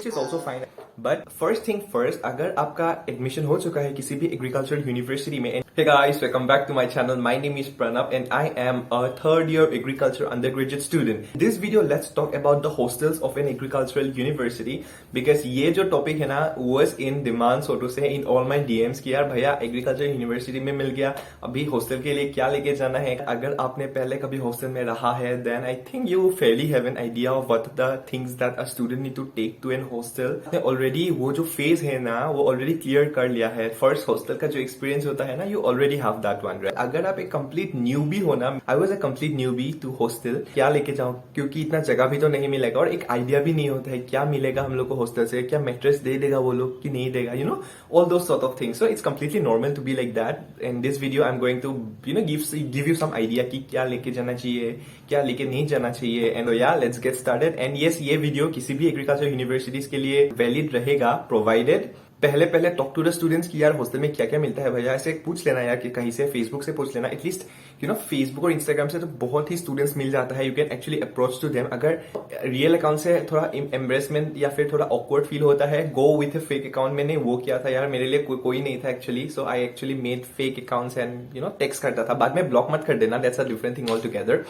which is also fine. But first thing first, अगर आपका admission हो चुका है किसी भी एग्रीकल्चर यूनिवर्सिटी में, hey guys, welcome back to my channel. My name is Pranav and I am a third year agriculture undergraduate student. In this video, let's talk about the hostels of an agricultural university because ये जो topic है ना was in demand so to say in all my DMs कि यार भैया agriculture university में मिल गया, अभी हॉस्टल के लिए क्या लेके जाना है. अगर आपने पहले कभी हॉस्टल में रहा है then I think you fairly have an idea of what the things that a student need to take to an hostel. Already वो जो फेज है ना वो ऑलरेडी क्लियर कर लिया है. फर्स्ट हॉस्टल का जो एक्सपीरियंस होता है ना you already have that one, right. अगर आप एक कंप्लीट न्यूबी हो ना, I was a complete newbie to hostel, क्या लेके जाऊं क्योंकि इतना जगह भी तो नहीं मिलेगा और एक आइडिया भी नहीं होता है क्या मिलेगा हम लोग को हॉस्टल से, क्या मैट्रेस दे देगा वो लोग कि नहीं देगा, you know all those sort of things. So it's completely normal to be like that. In this video I am going to you know give you some idea कि क्या लेके जाना चाहिए, क्या लेके नहीं जाना चाहिए. एंड या let's get started. And yes, ये वीडियो किसी भी एग्रीकल्चर यूनिवर्सिटीज के लिए वैलिड रहेगा प्रोवाइडेड पहले टॉक टू द स्टूडेंट्स की यार हॉस्टल में क्या क्या मिलता है भैया, ऐसे पूछ लेना यार कि कहीं से फेसबुक से पूछ लेना. एटलीस्ट यू नो फेसबुक और इंस्टाग्राम से तो बहुत ही स्टूडेंट्स मिल जाता है. You can actually approach to them. अगर रियल अकाउंट से थोड़ा एम्ब्रेसमेंट या फिर थोड़ा ऑकवर्ड फील होता है, go with a fake account. मैंने वो किया था यार, मेरे लिए कोई नहीं था actually, so I actually made fake accounts and you know text करता था. बाद में ब्लॉक मत कर देना, that's a different thing all together.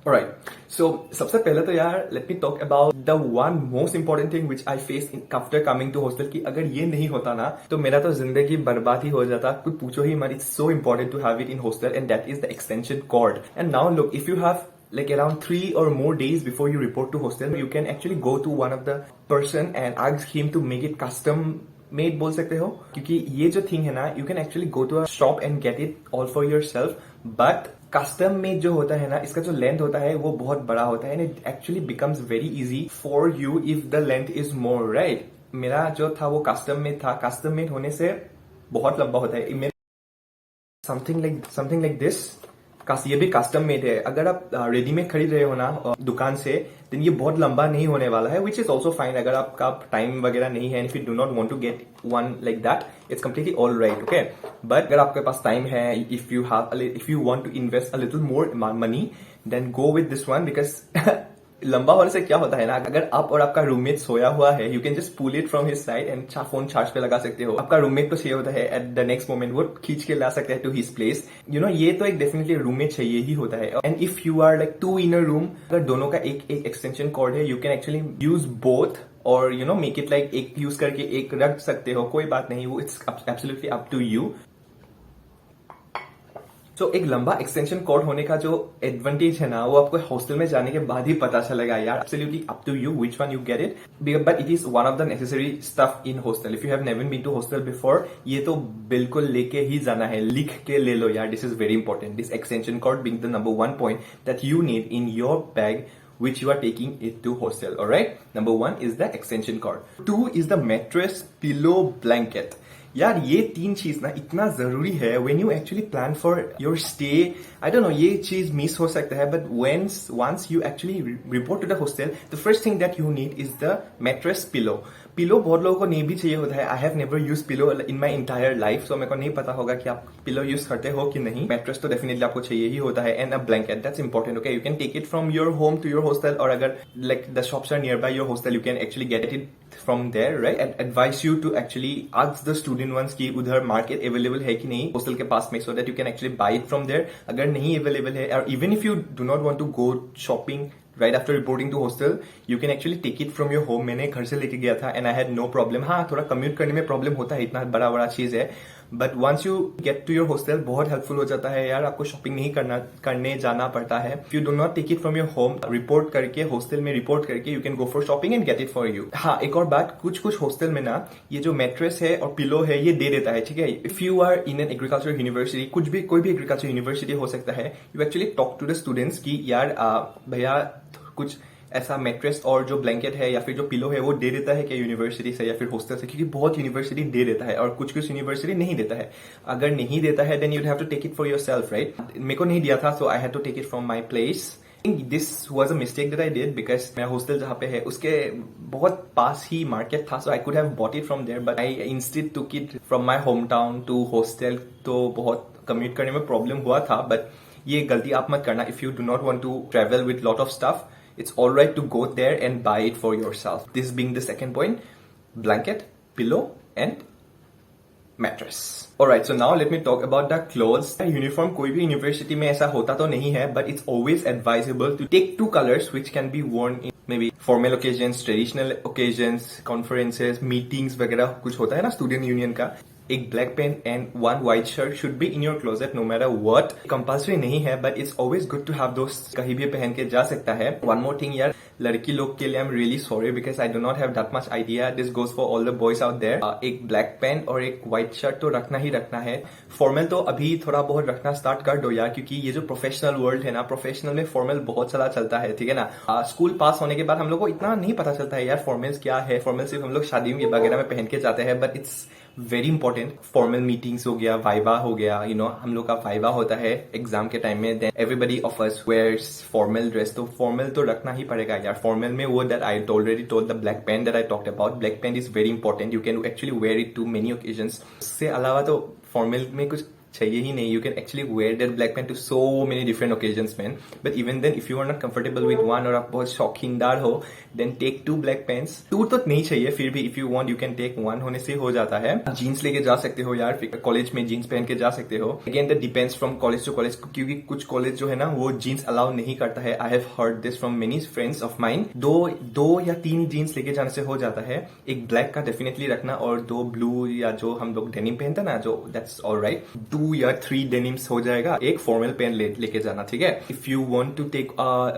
Alright, so सबसे पहले तो यार let me talk about the one most important thing which I faced after coming to hostel कि अगर ये नहीं होता ना तो मेरा तो जिंदगी बर्बाद ही हो जाता. कुछ पूछो ही मत. It's so important to have it in hostel and that is the extension cord. And now look, if you have like around 3 or more days before you report to hostel, you can actually go to one of the person and ask him to make it custom made बोल सकते हो, क्योंकि ये जो thing है ना you can actually go to a shop and get it all for yourself. But custom made जो होता है ना इसका जो लेंथ होता है वो बहुत बड़ा होता है and it actually becomes very easy for you if the length is more, right. मेरा जो था वो कस्टम मेड था. कस्टम मेड होने से बहुत लंबा होता है. Something like this. ये भी कस्टम मेड है. अगर आप रेडीमेड खरीद रहे हो ना दुकान से देन ये बहुत लंबा नहीं होने वाला है, विच इज ऑल्सो फाइन अगर आपका टाइम वगैरह नहीं है. If you do not want to get one like that it's completely all right, okay. But अगर आपके पास टाइम है, if you want to invest a little more money then go with this one. Because लंबा होने से क्या होता है ना, अगर आप और आपका रूममेट सोया हुआ है you can just pull it from his side and phone charge पे लगा सकते हो. आपका रूममेट तो चाहिए होता है एट द नेक्स्ट मोमेंट वो खींच के ला सकते हैं to his place. You know ये तो एक डेफिनेटली रूममेट चाहिए ही होता है. And if you are like to in a room, अगर दोनों का एक एक्सटेंशन कॉर्ड है you can actually use both और you know make it like एक यूज करके एक रख सकते हो, कोई बात नहीं. वो it's absolutely up to you. तो एक लंबा एक्सटेंशन कॉर्ड होने का जो एडवांटेज है ना वो आपको हॉस्टल में जाने के बाद ही पता चलेगा यार. Absolutely up to you which one you get it, but it is one of the necessary stuff in hostel. If you have never been to hostel before ये तो बिल्कुल लेके ही जाना है, लिख के ले लो यार. This is very important. This extension cord being the number 1 point that you need in your bag which you are taking it to hostel. Alright, number 1 is the extension cord. 2 is the mattress, pillow, blanket. यार ये 3 चीज ना इतना जरूरी है when you actually plan for your stay. I don't know ये चीज miss हो सकता है, but once you actually report to the hostel, the first thing that you need is the mattress, pillow. Pillow बहुत लोगों को नहीं भी चाहिए होता है. I have never use pillow in my entire life, so मेरे को नहीं पता होगा कि आप पिलो यूज करते हो कि नहीं. मैट्रेस तो डेफिनेटली आपको चाहिए ही होता है and a blanket, that's important, okay. You can take it from your home to your hostel और अगर like the shops are nearby your hostel you can actually get it from there, right. And advice you to actually ask the student ones की उधर market available है कि नहीं hostel के पास में, so that you can actually buy it from there. अगर नहीं अवेलेबल है और even if you do not want to go shopping right after reporting to hostel you can actually take it from your home. मैंने घर से लेके गया था and I had no problem. हाँ थोड़ा कम्यूट करने में प्रॉब्लम होता है, इतना बड़ा चीज है, but once you get to your hostel बहुत हेल्पफुल हो जाता है यार. आपको शॉपिंग नहीं करने जाना पड़ता है. If you do not take it from your home, report करके हॉस्टल में रिपोर्ट करके you can go for shopping and get it for you. हाँ एक और बात, कुछ हॉस्टल में ना ये जो मैट्रेस है और पिलो है ये दे देता है, ठीक है. If you are in an agriculture university, कोई भी एग्रीकल्चर यूनिवर्सिटी हो सकता है, you actually talk to the students की यार भैया कुछ ऐसा मैट्रेस और जो ब्लैंकेट है या फिर जो पिलो है वो दे देता है क्या यूनिवर्सिटी से या फिर हॉस्टल से, क्योंकि बहुत यूनिवर्सिटी दे देता है और कुछ यूनिवर्सिटी नहीं देता है. अगर नहीं देता है then you have to take it for yourself, right. मेरे को नहीं दिया था so I had to take it from my place. This was a mistake that I did because मेरा हॉस्टल जहाँ पे है उसके बहुत पास ही मार्केट था, so I could have bought it from there, but I instead took it from my home town to hostel. तो बहुत कम्यूट करने में प्रॉब्लम हुआ था, बट ये गलती आप मत करना. If you do not want to travel with lot of stuff it's alright to go there and buy it for yourself. This being the second point, blanket, pillow and mattress. Alright, so now let me talk about the clothes. Uniform कोई भी university में ऐसा होता तो नहीं है, but it's always advisable to take two colors which can be worn in maybe formal occasions, traditional occasions, conferences, meetings वगैरह कुछ होता है ना स्टूडेंट यूनियन का. एक black pant and one white shirt should be in your closet no matter what. Compulsory नहीं है, but it's always good to have those. कहीं भी पहन के जा सकता है. वन मोर थिंग यार, लड़की लोग के लिए I am really sorry because I do not have that much idea. This goes for all the boys out there. एक ब्लैक पेन और एक व्हाइट शर्ट तो रखना ही रखना है. फॉर्मल तो अभी थोड़ा बहुत रखना स्टार्ट कर दो यार, क्योंकि ये जो प्रोफेशनल वर्ल्ड है ना, प्रोफेशनल में फॉर्मल बहुत सारा चलता है, ठीक है ना. स्कूल पास होने के बाद हम लोग को इतना नहीं पता चलता है यार फॉर्मल्स क्या है. फॉर्मल सिर्फ हम लोग शादियों वगैरह में पहन के जाते हैं, but it's very important. Formal meetings हो गया, वाइवा हो गया, यू नो हम लोग का वाइवा होता है एग्जाम के टाइम में. Then everybody of us wears formal dress, तो फॉर्मल तो रखना ही पड़ेगा यार. फॉर्मल में वो that I already told the black pant that I talked about. Black pant is very important. You can actually wear it to many occasions. इससे अलावा तो फॉर्मल में कुछ चाहिए ही नहीं. You can actually wear that black pant to so many different occasions man. But even then if you are not comfortable with one और आप बहुत शौकीनदार हो, then take two black pants. Two तो नहीं चाहिए, फिर भी if you want you can take one, होने से हो जाता है. जीन्स लेके जा सकते हो यार, कॉलेज में जीन्स पहन के जा सकते हो. Again that depends from college to college, क्योंकि कुछ कॉलेज जो है ना वो जीन्स अलाउ नहीं करता है. I have heard this from many friends of mine. दो या तीन जीन्स लेके जाने से हो जाता है. एक ब्लैक का डेफिनेटली रखना और दो ब्लू या जो हम लोग डेनिम पहनते ना, जो दैट्स ऑलराइट. 2 या 3 डेनिम्स हो जाएगा. एक फॉर्मल पेन लेके जाना, ठीक है. If you want to take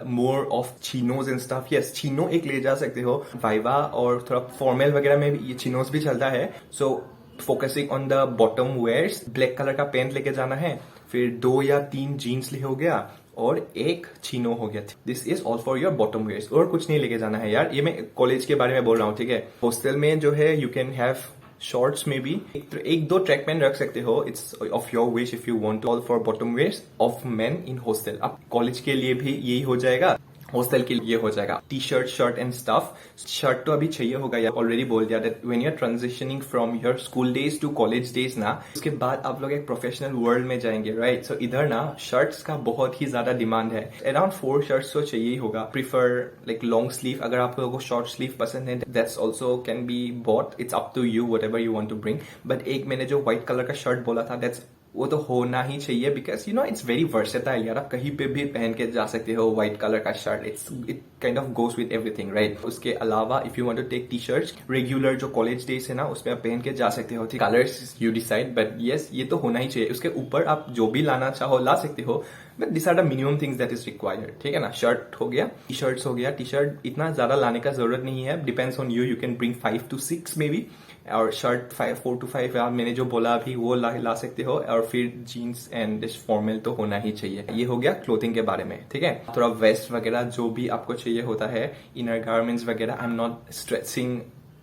more of chinos and stuff, yes chino एक ले जा सकते हो. वाइवा और थोड़ा फॉर्मल वगैरह में भी ये चिनोज भी चलता है. So focusing on the bottom wears, black colour का पेंट लेके जाना है. फिर 2 या 3 जीन्स ले हो गया और एक चिनो हो गया. This is all for your bottom wears. और कुछ नहीं लेके जाना है यार. ये मैं कॉलेज के बारे में बोल रहा हूँ, ठीक है. हॉस्टल में जो है यू कैन हैव शॉर्ट्स में भी एक दो ट्रैक पैंट रख सकते हो. It's of your wish if you want. All for bottom wears of men in hostel. अब कॉलेज के लिए भी यही हो जाएगा, हॉस्टल के लिए हो जाएगा. T shirt, shirt and stuff. Shirt तो अभी चाहिए होगा यार, ऑलरेडी बोल दिया that when you are transitioning from your school days to college days ना, उसके बाद आप लोग एक प्रोफेशनल वर्ल्ड में जाएंगे, राइट. सो इधर ना शर्ट्स का बहुत ही ज्यादा डिमांड है. अराउंड 4 शर्ट्स तो चाहिए ही होगा. Prefer like long sleeve. अगर आप लोगों को शॉर्ट स्लीव पसंद है, that's also can be bought. It's up to you whatever you want to bring. But एक मैंने जो व्हाइट कलर का शर्ट बोला था, दैट्स वो तो होना ही चाहिए because you know it's very versatile यार. आप कहीं पे भी पहन के जा सकते हो व्हाइट कलर का शर्ट. It kind of goes with everything, right. उसके अलावा if you want to take T shirts regular जो कॉलेज डेज है ना, उसमें आप पहन के जा सकते हो. Colours you decide, but yes ये तो होना ही चाहिए. उसके ऊपर आप जो भी लाना चाहो ला सकते हो, but this are the minimum things that is required, ठीक है ना. शर्ट हो गया, टी शर्ट्स हो गया. टी शर्ट इतना ज्यादा लाने का जरूरत नहीं है. Depends on you. You can bring 5 to 6 may be. और शर्ट 4 to 5 मैंने जो बोला अभी वो ला सकते हो. और फिर जीन्स एंड दिस फॉर्मल तो होना ही चाहिए. ये हो गया क्लोथिंग के बारे में, ठीक है. थोड़ा वेस्ट वगैरह जो भी आपको चाहिए होता है, इनर गारमेंट्स वगैरह. I am not stretching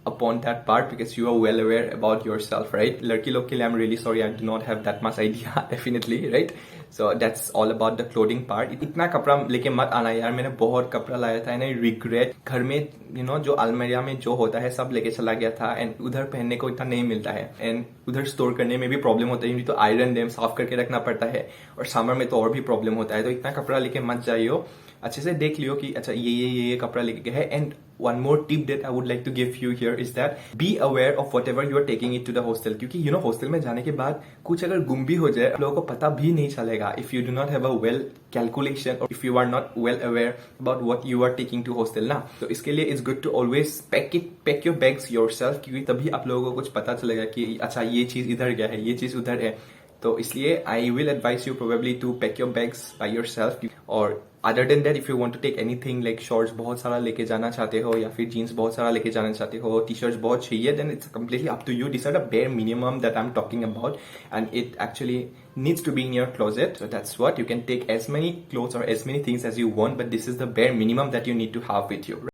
upon that part because you are well aware about yourself, right. लड़की लोग के लिए I'm really sorry, I do not have that much idea definitely, right. So that's all about the clothing part. इतना कपड़ा लेके मत आना यार. मैंने बहुत कपड़ा लाया था एंड आई रिग्रेट. घर में यू नो जो अलमारिया में जो होता है सब लेके चला गया था एंड उधर पहनने को इतना नहीं मिलता है. एंड उधर स्टोर करने में भी प्रॉब्लम होता है, तो आयरन देम साफ करके रखना पड़ता है. और समर में तो और भी प्रॉब्लम होता है. तो इतना कपड़ा लेके मत जाइयो. अच्छे से देख लियो कि अच्छा ये कपड़ा लेके गए है. And one more tip that I would like to give you here is that be aware of whatever you are taking it to the hostel. क्योंकि you know hostel में जाने के बाद कुछ अगर गुम भी हो जाए, लोगों को पता भी नहीं चलेगा. If you do not have a well calculation or if you are not well aware about what you are taking to hostel ना, तो इसके लिए it's good to always pack your bags yourself. क्योंकि तभी आप लोगों को कुछ पता चलेगा कि अच्छा ये चीज इधर गया है, ये चीज उधर है. तो इसलिए I will advice you probably to pack your bags by yourself. और other than that if you want to take anything like shorts बहुत सारा लेके जाना चाहते हो या फिर जीन्स बहुत सारा लेके जाना चाहते हो, टी शर्ट्स बहुत चाहिए, then it's completely up to you. This are the bare minimum that I'm talking about and it actually needs to be in your closet. So that's what you can take as many clothes or as many things as you want, but this is the bare minimum that you need to have with you.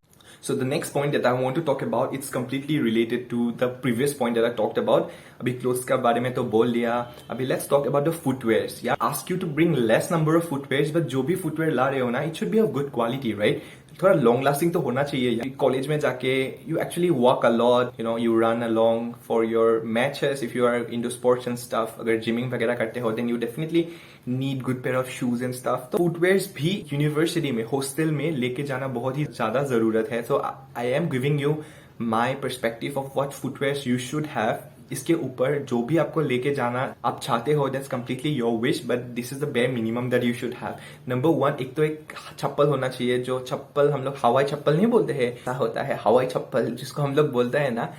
So the next point that I want to talk about, it's completely related to the previous point that I talked about. अभी clothes का बारे में तो बोल लिया. अभी let's talk about the footwears. Yeah, ask you to bring less number of footwears, but जो भी footwear ला रहे हो ना, it should be of good quality, right? थोड़ा लॉन्ग लास्टिंग तो होना चाहिए। कॉलेज में जाके you actually walk a lot, you run along for your matches if you are into sports and stuff. अगर जिमिंग वगैरह करते हो then you definitely need good pair of shoes and stuff. तो फुटवेयर्स भी university में, hostel में लेके जाना बहुत ही ज्यादा जरूरत है। So I am giving you my perspective of what footwears you should have. इसके ऊपर जो भी आपको लेके जाना आप चाहते हो, that's completely your wish, but this is the bare minimum that you should have. Number 1, एक तो एक चप्पल होना चाहिए। जो चप्पल हम लोग हवाई चप्पल नहीं बोलते हैं, ऐसा होता है हवाई चप्पल जिसको हम लोग बोलते हैं ना,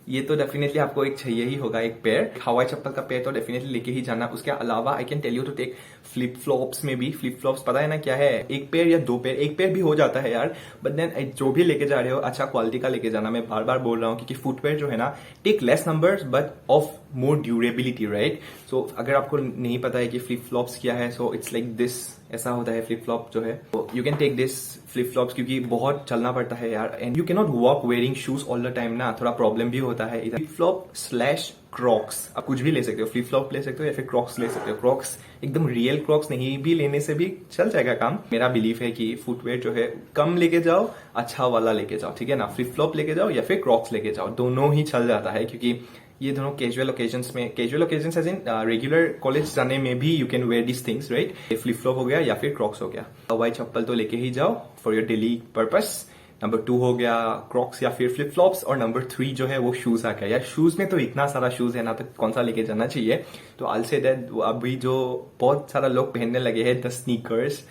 ये तो डेफिनेटली आपको एक चाहिए ही होगा, एक पेयर हवाई चप्पल का पेयर तो डेफिनेटली लेके ही जाना। उसके अलावा I can tell you to take flip flops में भी। फ्लिप फ्लॉप्स पता है ना क्या है, एक पेयर या 2 पेयर, एक पेयर भी हो जाता है यार, बट देन जो भी लेके जा रहे हो अच्छा क्वालिटी का लेके जाना। मैं बार बार बोल रहा हूँ क्योंकि फुटवेयर जो है ना, take less numbers but of more durability, right. So अगर आपको नहीं पता है कि फ्लिप फ्लॉप्स क्या है, सो इट्स लाइक दिस, ऐसा होता है फ्लिप फ्लॉप जो है। तो you can take this flip flops क्योंकि बहुत चलना पड़ता है यार, and you can not walk wearing shoes all the time ना, थोड़ा प्रॉब्लम भी होता है। फ्लिप फ्लॉप स्लैश क्रॉक्स, आप कुछ भी ले सकते हो, फ्लिप फ्लॉप ले सकते हो या फिर क्रॉक्स ले सकते हो। क्रॉक्स एकदम रियल क्रॉक्स नहीं भी लेने से भी चल जाएगा काम। मेरा बिलीफ है कि फुटवेयर जो है कम लेके जाओ, अच्छा वाला लेके जाओ, ठीक है ना। फ्लिप फ्लॉप लेके जाओ या फिर क्रॉक्स लेके जाओ, दोनों ही चल जाता है क्योंकि ये दोनों कैजुअल ओकेजन्स में, casual occasions as in regular college जाने में भी you can wear this things, right. Flip flop हो गया या फिर क्रॉक्स हो गया। हवाई चप्पल तो लेके ही जाओ for your daily purpose. Number 2 हो गया क्रॉक्स या फिर फ्लिप फ्लॉप्स, और नंबर 3 जो है वो शूज आ गया। यार शूज में तो इतना सारा शूज है ना, तो कौन सा लेके जाना चाहिए। तो आई से दैट अभी जो बहुत सारा लोग पहनने लगे हैं, the sneakers,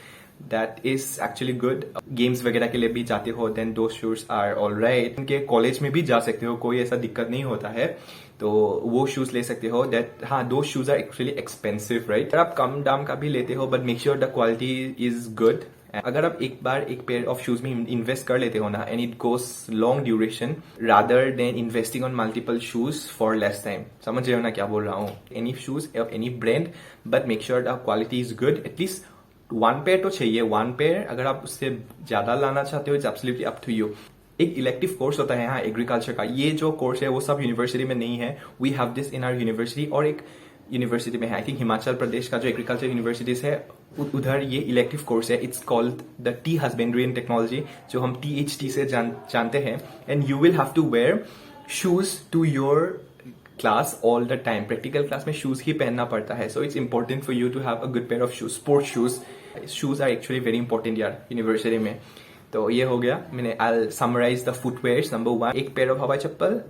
that is actually good. Games वगैरह के लिए भी जाते हो देन दो शूज आर ऑल राइट। उनके कॉलेज में भी जा सकते हो, कोई ऐसा दिक्कत नहीं होता है, तो वो शूज ले सकते हो। दैट हाँ, दो shoes are actually expensive, right. अगर आप कम दाम का भी लेते हो but make sure the quality is good. अगर आप एक बार एक पेयर ऑफ शूज में इन्वेस्ट कर लेते हो ना, and it goes long duration rather than investing on multiple shoes for less time. समझ रहे हो ना क्या बोल रहा हूँ। Any shoes of any brand but make sure the quality is good. At least 1 pair तो चाहिए, 1 पेयर। अगर आप उससे ज्यादा लाना चाहते हो it's absolutely up to you. एक इलेक्टिव कोर्स होता है यहाँ एग्रीकल्चर का, ये जो कोर्स है वो सब यूनिवर्सिटी में नहीं है। We have this in our university, और एक यूनिवर्सिटी में है, आई थिंक हिमाचल प्रदेश का जो एग्रीकल्चर यूनिवर्सिटीज है उधर ये इलेक्टिव कोर्स है। It's called the tea husbandry and technology, जो हम THT से जानते हैं। And you will have to wear shoes to your class all the time. Practical class में शूज ही पहनना पड़ता है, so it's important for you to have a good pair of shoes, sports shoes. Shoes are actually very important यार university में। तो ये हो गया, मैंने I summarise the footwears. Number 1, एक पेयर ऑफ हवाई चप्पल,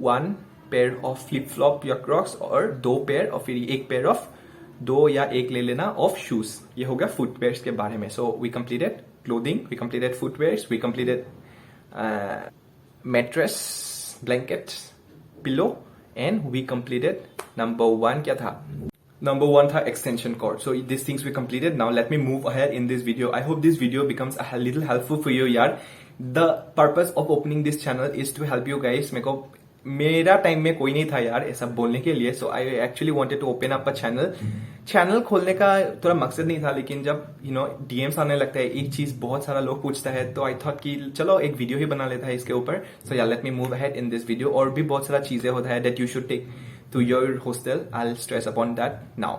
1 पेयर ऑफ फ्लिप फ्लॉप या क्रॉक्स, और 2 पेयर और फिर एक पेयर ऑफ 2 या 1 ले लेना ऑफ शूज। ये हो गया फुटवेयर्स के बारे में। So we completed clothing, we completed footwears, we completed mattress, blankets, pillow, and we completed number 1 क्या था? Number 1 था extension cord. So these things we completed. Now let me move ahead in this video. I hope this video becomes a little helpful for you यार. The purpose of opening this channel is to help you guys. मेरा time में कोई नहीं था यार ऐसा बोलने के लिए, so I actually wanted to open up a channel. Channel खोलने का थोड़ा मकसद नहीं था, लेकिन जब DMs आने लगता है, एक चीज बहुत सारा लोग पूछता है, तो आई थॉट कि चलो एक वीडियो ही बना लेता है इसके ऊपर। सो या let me move ahead in this video. और भी बहुत सारा चीजें होता है that you should take to your hostel. I'll stress upon that now.